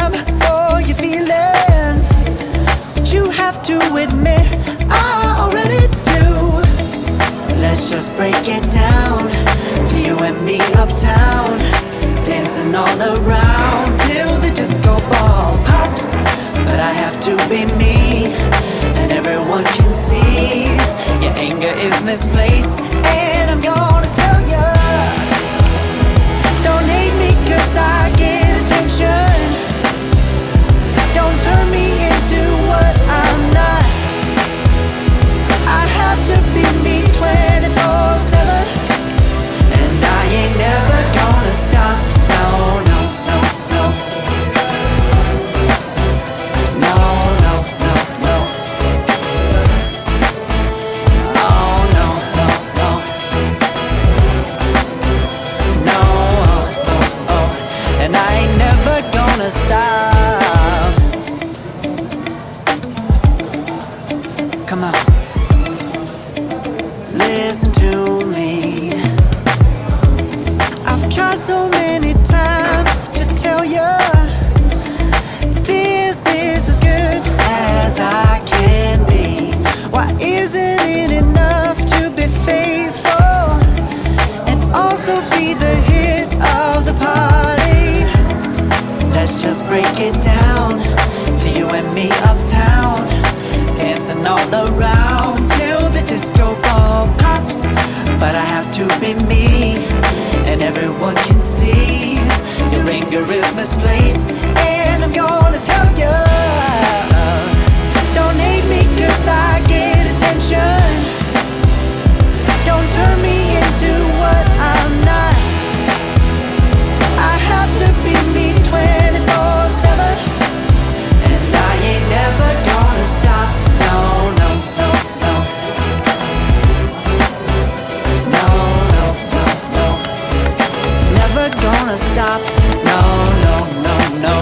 time for your feelings, but you have to admit I already do. Let's just break it down to you and me uptown, dancing all around till the disco ball pops. But I have to be me, and everyone can see your anger is misplaced. And I'm gonna tell ya, don't hate me 'cause I get attention. Don't turn me into what I'm not. I have to be me 24/7, and I ain't never gonna stop. No, no, no, no. No, no, no, no. Oh, no, no, no. No, oh, oh, oh. And I ain't never gonna stop. Come on. Listen to me. I've tried so many times to tell you this is as good as I can be. Why isn't it enough to be faithful and also be the hit of the party? Let's just break it down to you and me uptown, dancing all around till the disco ball pops. But I have to be me, and everyone can see your anger is misplaced. And I'm gonna tell you, don't hate me 'cause I get attention. Don't turn me into what I'm not. I have to be me 24/7, and I ain't never gonna stop. No, no, no, no. No, no, no, no. Never gonna stop. No, no, no, no.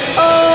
Oh,